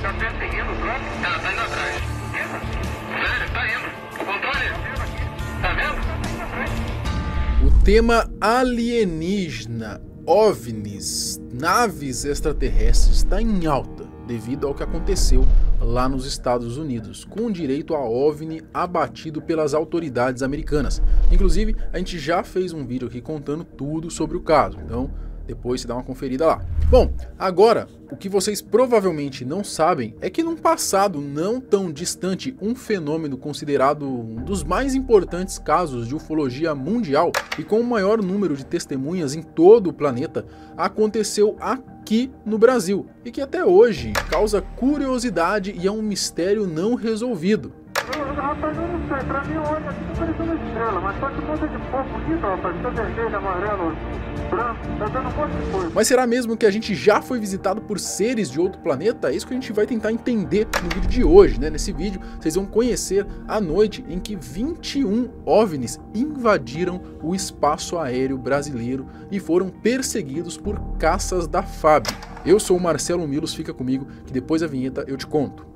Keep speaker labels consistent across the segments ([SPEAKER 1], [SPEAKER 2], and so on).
[SPEAKER 1] Tá perseguindo o drone? Tá indo atrás. Sério, tá indo. O controle? Tá vendo?
[SPEAKER 2] O tema alienígena, OVNIs, naves extraterrestres está em alta devido ao que aconteceu lá nos Estados Unidos, com direito a OVNI abatido pelas autoridades americanas. Inclusive, a gente já fez um vídeo aqui contando tudo sobre o caso, então depois você dá uma conferida lá. Bom, agora, o que vocês provavelmente não sabem é que num passado não tão distante, um fenômeno considerado um dos mais importantes casos de ufologia mundial e com o maior número de testemunhas em todo o planeta, aconteceu aqui no Brasil e que até hoje causa curiosidade e é um mistério não resolvido.
[SPEAKER 1] Rapaz, eu não sei, pra mim olha aqui tá parecendo uma estrela, mas só que um monte de fogo bonito, rapaz, tá vermelho, amarelo, branco, tá dando um monte de coisa.
[SPEAKER 2] Mas será mesmo que a gente já foi visitado por seres de outro planeta? É isso que a gente vai tentar entender no vídeo de hoje, né? Nesse vídeo vocês vão conhecer a noite em que 21 OVNIs invadiram o espaço aéreo brasileiro e foram perseguidos por caças da FAB. Eu sou o Marcelo Milos, fica comigo que depois da vinheta eu te conto.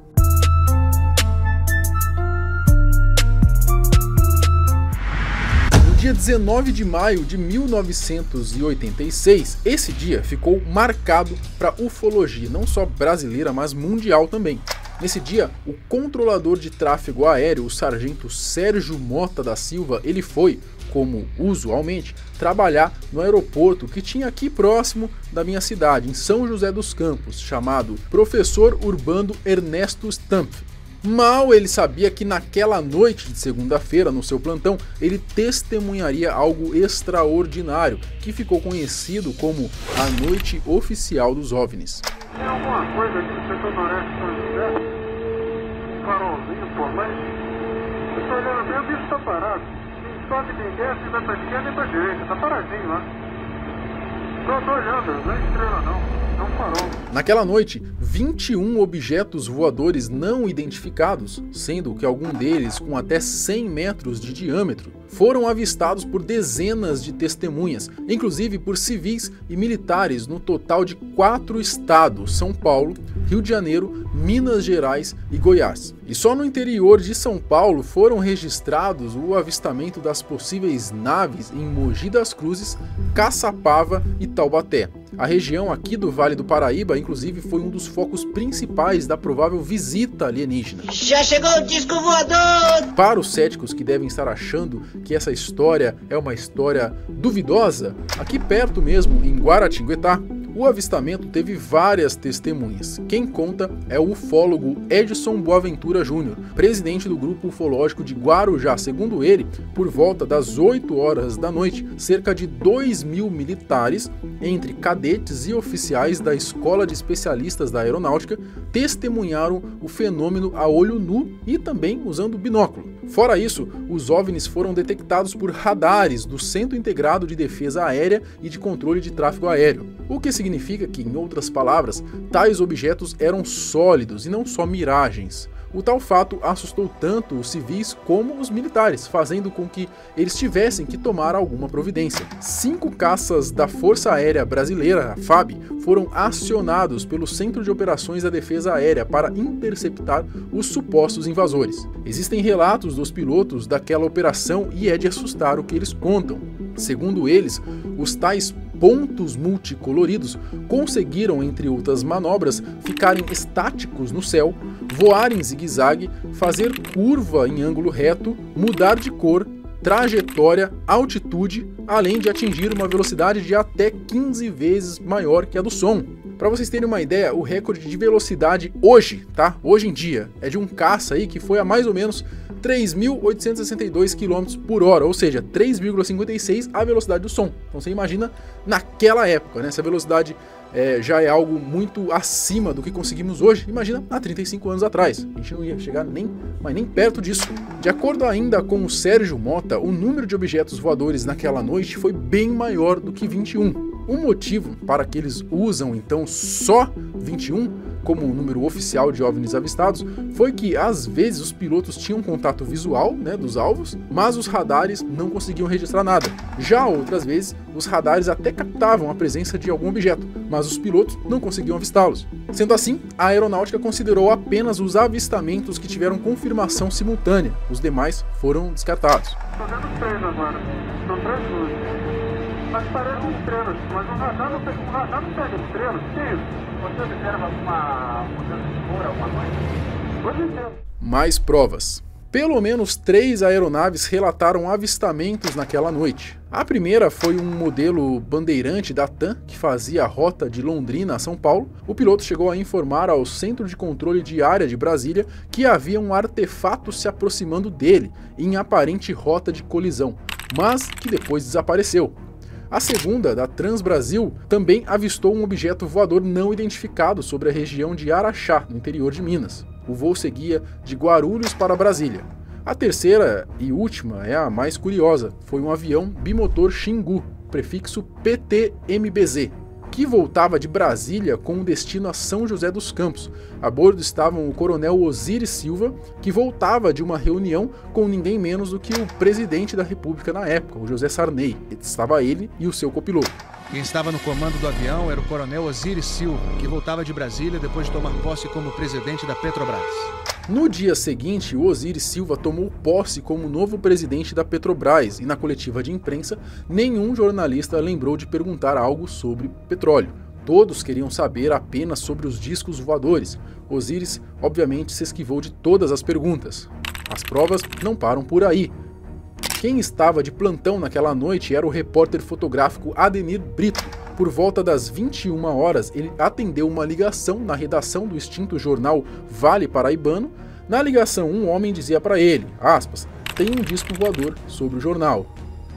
[SPEAKER 2] Dia 19 de maio de 1986, esse dia ficou marcado para ufologia, não só brasileira, mas mundial também. Nesse dia, o controlador de tráfego aéreo, o sargento Sérgio Mota da Silva, ele foi, como usualmente, trabalhar no aeroporto que tinha aqui próximo da minha cidade, em São José dos Campos, chamado Professor Urbano Ernesto Stampf. Mal ele sabia que naquela noite de segunda-feira, no seu plantão, ele testemunharia algo extraordinário, que ficou conhecido como a Noite Oficial dos OVNIs.
[SPEAKER 1] Tem alguma coisa aqui no setor noreste de São José? Um farolzinho por lá? Eu tô olhando bem, o bicho tá parado. Nem sobe, nem desce, nem vai pra esquerda, nem pra direita. Tá paradinho lá. Tô olhando, não é estrela não. É um farol.
[SPEAKER 2] Naquela noite, 21 objetos voadores não identificados, sendo que algum deles com até 100 metros de diâmetro, foram avistados por dezenas de testemunhas, inclusive por civis e militares no total de 4 estados: São Paulo, Rio de Janeiro, Minas Gerais e Goiás. E só no interior de São Paulo foram registrados o avistamento das possíveis naves em Mogi das Cruzes, Caçapava e Taubaté. A região aqui do Vale do Paraíba, inclusive, foi um dos focos principais da provável visita alienígena.
[SPEAKER 3] Já chegou o disco voador!
[SPEAKER 2] Para os céticos que devem estar achando que essa história é uma história duvidosa, aqui perto mesmo, em Guaratinguetá, o avistamento teve várias testemunhas. Quem conta é o ufólogo Edson Boaventura Júnior, presidente do grupo ufológico de Guarujá. Segundo ele, por volta das 8 horas da noite, cerca de 2.000 militares, entre cadetes e oficiais da Escola de Especialistas da Aeronáutica, testemunharam o fenômeno a olho nu e também usando binóculo. Fora isso, os OVNIs foram detectados por radares do Centro Integrado de Defesa Aérea e de Controle de Tráfego Aéreo, o que significa que, em outras palavras, tais objetos eram sólidos e não só miragens. O tal fato assustou tanto os civis como os militares, fazendo com que eles tivessem que tomar alguma providência. 5 caças da Força Aérea Brasileira, a FAB, foram acionados pelo Centro de Operações da Defesa Aérea para interceptar os supostos invasores. Existem relatos dos pilotos daquela operação e é de assustar o que eles contam. Segundo eles, os tais pontos multicoloridos conseguiram, entre outras manobras, ficarem estáticos no céu, voar em zigue-zague, fazer curva em ângulo reto, mudar de cor, trajetória, altitude, além de atingir uma velocidade de até 15 vezes maior que a do som. Para vocês terem uma ideia, o recorde de velocidade hoje, tá? Hoje em dia, é de um caça aí que foi a mais ou menos 3.862 km por hora, ou seja, 3,56 a velocidade do som. Então você imagina naquela época, né? Essa velocidade já é algo muito acima do que conseguimos hoje. Imagina há 35 anos atrás. A gente não ia chegar nem perto disso. De acordo ainda com o Sérgio Mota, o número de objetos voadores naquela noite foi bem maior do que 21. O motivo para que eles usam então só 21 como o número oficial de OVNIs avistados foi que às vezes os pilotos tinham contato visual, dos alvos, mas os radares não conseguiam registrar nada. Já outras vezes, os radares até captavam a presença de algum objeto, mas os pilotos não conseguiam avistá-los. Sendo assim, a aeronáutica considerou apenas os avistamentos que tiveram confirmação simultânea, os demais foram descartados.
[SPEAKER 1] Estou vendo 3 agora, são 3 luzes. Mas parecem estrelas, mas o radar não pega estrelas, que é isso? Você observa alguma mudança de cor, alguma coisa?
[SPEAKER 2] Mais provas. Pelo menos 3 aeronaves relataram avistamentos naquela noite. A primeira foi um modelo bandeirante da TAM, que fazia a rota de Londrina a São Paulo. O piloto chegou a informar ao Centro de Controle de Área de Brasília que havia um artefato se aproximando dele, em aparente rota de colisão, mas que depois desapareceu. A segunda, da Transbrasil, também avistou um objeto voador não identificado sobre a região de Araxá, no interior de Minas. O voo seguia de Guarulhos para Brasília. A terceira e última é a mais curiosa, foi um avião bimotor Xingu, prefixo PTMBZ, que voltava de Brasília com destino a São José dos Campos. A bordo estavam o coronel Osiris Silva, que voltava de uma reunião com ninguém menos do que o presidente da República na época, o José Sarney. Estava ele e o seu copiloto.
[SPEAKER 4] Quem estava no comando do avião era o coronel Osiris Silva, que voltava de Brasília depois de tomar posse como presidente da Petrobras.
[SPEAKER 2] No dia seguinte, o Osiris Silva tomou posse como novo presidente da Petrobras e na coletiva de imprensa, nenhum jornalista lembrou de perguntar algo sobre petróleo. Todos queriam saber apenas sobre os discos voadores. Osiris, obviamente, se esquivou de todas as perguntas. As provas não param por aí. Quem estava de plantão naquela noite era o repórter fotográfico Adenir Brito. Por volta das 21 horas, ele atendeu uma ligação na redação do extinto jornal Vale Paraibano. Na ligação, um homem dizia para ele, aspas, tem um disco voador sobre o jornal.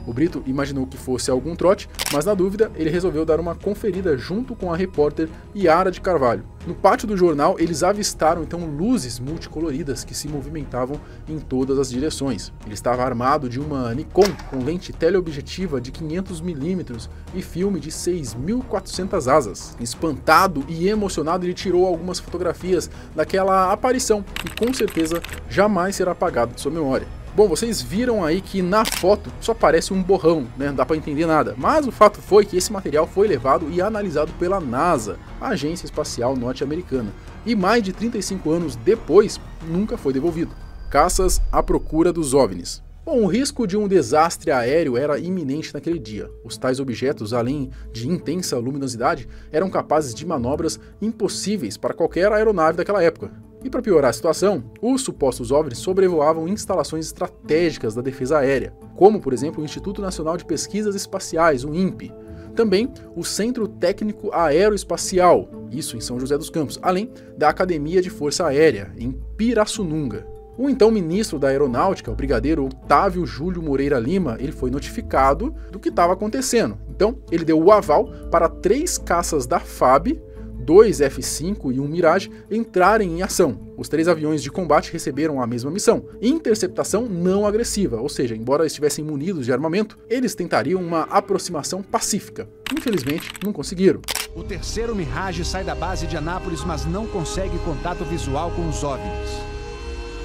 [SPEAKER 2] O Brito imaginou que fosse algum trote, mas na dúvida ele resolveu dar uma conferida junto com a repórter Yara de Carvalho. No pátio do jornal, eles avistaram então luzes multicoloridas que se movimentavam em todas as direções. Ele estava armado de uma Nikon com lente teleobjetiva de 500mm e filme de 6.400 asas. Espantado e emocionado, ele tirou algumas fotografias daquela aparição que com certeza jamais será apagado de sua memória. Bom, vocês viram aí que na foto só parece um borrão, não dá pra entender nada, mas o fato foi que esse material foi levado e analisado pela NASA, a Agência Espacial Norte-Americana, e mais de 35 anos depois nunca foi devolvido. Caças à procura dos OVNIs. Bom, o risco de um desastre aéreo era iminente naquele dia. Os tais objetos, além de intensa luminosidade, eram capazes de manobras impossíveis para qualquer aeronave daquela época. E para piorar a situação, os supostos OVNIs sobrevoavam instalações estratégicas da defesa aérea, como, por exemplo, o Instituto Nacional de Pesquisas Espaciais, o INPE. Também o Centro Técnico Aeroespacial, isso em São José dos Campos, além da Academia de Força Aérea, em Pirassununga. O então ministro da Aeronáutica, o brigadeiro Otávio Júlio Moreira Lima, ele foi notificado do que estava acontecendo. Então, ele deu o aval para 3 caças da FAB, 2 F-5 e um Mirage entrarem em ação. Os 3 aviões de combate receberam a mesma missão, interceptação não agressiva, ou seja, embora estivessem munidos de armamento, eles tentariam uma aproximação pacífica. Infelizmente, não conseguiram.
[SPEAKER 4] O terceiro Mirage sai da base de Anápolis, mas não consegue contato visual com os OVNIs.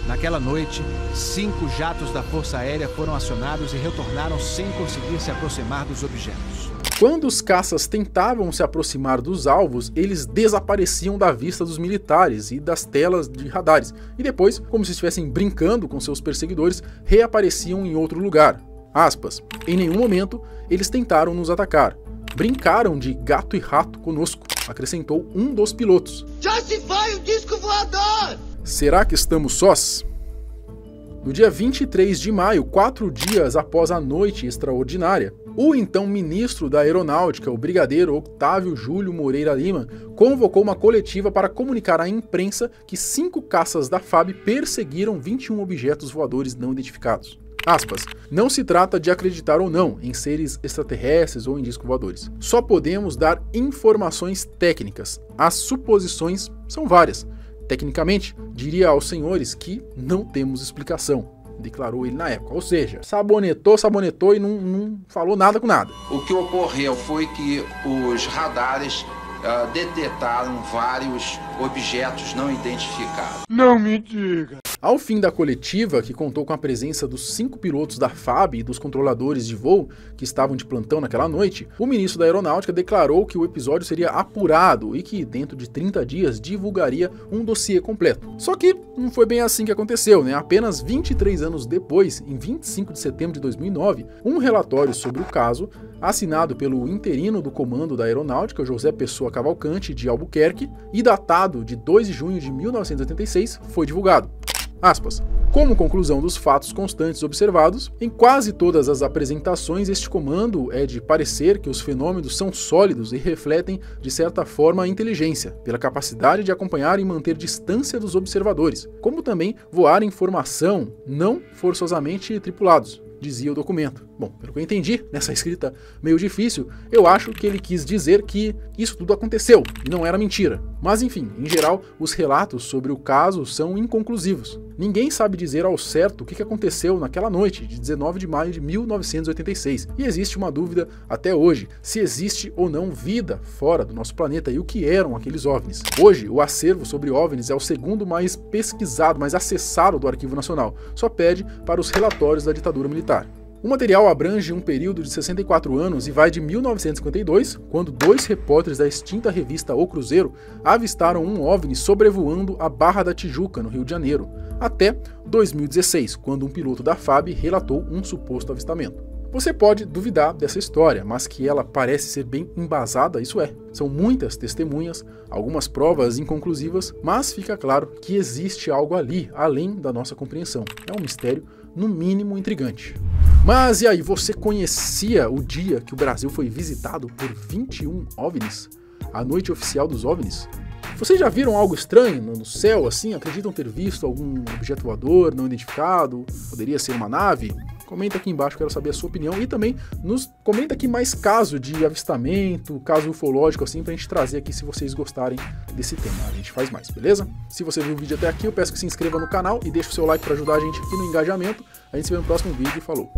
[SPEAKER 4] Naquela noite, 5 jatos da Força Aérea foram acionados e retornaram sem conseguir se aproximar dos objetos.
[SPEAKER 2] Quando os caças tentavam se aproximar dos alvos, eles desapareciam da vista dos militares e das telas de radares, e depois, como se estivessem brincando com seus perseguidores, reapareciam em outro lugar. Aspas, em nenhum momento eles tentaram nos atacar. Brincaram de gato e rato conosco, acrescentou um dos pilotos.
[SPEAKER 3] Já se foi o disco voador!
[SPEAKER 2] Será que estamos sós? No dia 23 de maio, 4 dias após a noite extraordinária, o então ministro da Aeronáutica, o brigadeiro Otávio Júlio Moreira Lima, convocou uma coletiva para comunicar à imprensa que 5 caças da FAB perseguiram 21 objetos voadores não identificados. Aspas, não se trata de acreditar ou não em seres extraterrestres ou em discos voadores. Só podemos dar informações técnicas. As suposições são várias. Tecnicamente, diria aos senhores que não temos explicação. declarou ele na época. Ou seja, sabonetou e não falou nada com nada.
[SPEAKER 5] O que ocorreu foi que os radares detectaram vários objetos não identificados.
[SPEAKER 1] Não me diga.
[SPEAKER 2] Ao fim da coletiva, que contou com a presença dos 5 pilotos da FAB e dos controladores de voo que estavam de plantão naquela noite, o ministro da Aeronáutica declarou que o episódio seria apurado e que dentro de 30 dias divulgaria um dossiê completo. Só que não foi bem assim que aconteceu, né? Apenas 23 anos depois, em 25 de setembro de 2009, um relatório sobre o caso, assinado pelo interino do comando da Aeronáutica, José Pessoa Cavalcante, de Albuquerque, e datado de 2 de junho de 1986, foi divulgado. Aspas. Como conclusão dos fatos constantes observados, em quase todas as apresentações este comando é de parecer que os fenômenos são sólidos e refletem, de certa forma, a inteligência, pela capacidade de acompanhar e manter distância dos observadores, como também voar em formação, não forçosamente tripulados, dizia o documento. Bom, pelo que eu entendi, nessa escrita meio difícil, eu acho que ele quis dizer que isso tudo aconteceu e não era mentira. Mas enfim, em geral, os relatos sobre o caso são inconclusivos. Ninguém sabe dizer ao certo o que aconteceu naquela noite de 19 de maio de 1986. E existe uma dúvida até hoje, se existe ou não vida fora do nosso planeta e o que eram aqueles OVNIs. Hoje, o acervo sobre OVNIs é o segundo mais pesquisado, mais acessado do Arquivo Nacional. Só pede para os relatórios da ditadura militar. O material abrange um período de 64 anos e vai de 1952, quando 2 repórteres da extinta revista O Cruzeiro avistaram um OVNI sobrevoando a Barra da Tijuca, no Rio de Janeiro, até 2016, quando um piloto da FAB relatou um suposto avistamento. Você pode duvidar dessa história, mas que ela parece ser bem embasada, isso é. São muitas testemunhas, algumas provas inconclusivas, mas fica claro que existe algo ali, além da nossa compreensão. É um mistério, no mínimo, intrigante. Mas e aí, você conhecia o dia que o Brasil foi visitado por 21 OVNIs? A noite oficial dos OVNIs? Vocês já viram algo estranho no céu, assim? Acreditam ter visto algum objeto voador não identificado? Poderia ser uma nave? Comenta aqui embaixo, quero saber a sua opinião. E também comenta aqui mais caso de avistamento, caso ufológico, assim, pra gente trazer aqui se vocês gostarem desse tema. A gente faz mais, beleza? Se você viu o vídeo até aqui, eu peço que se inscreva no canal e deixe o seu like para ajudar a gente aqui no engajamento. A gente se vê no próximo vídeo. Falou!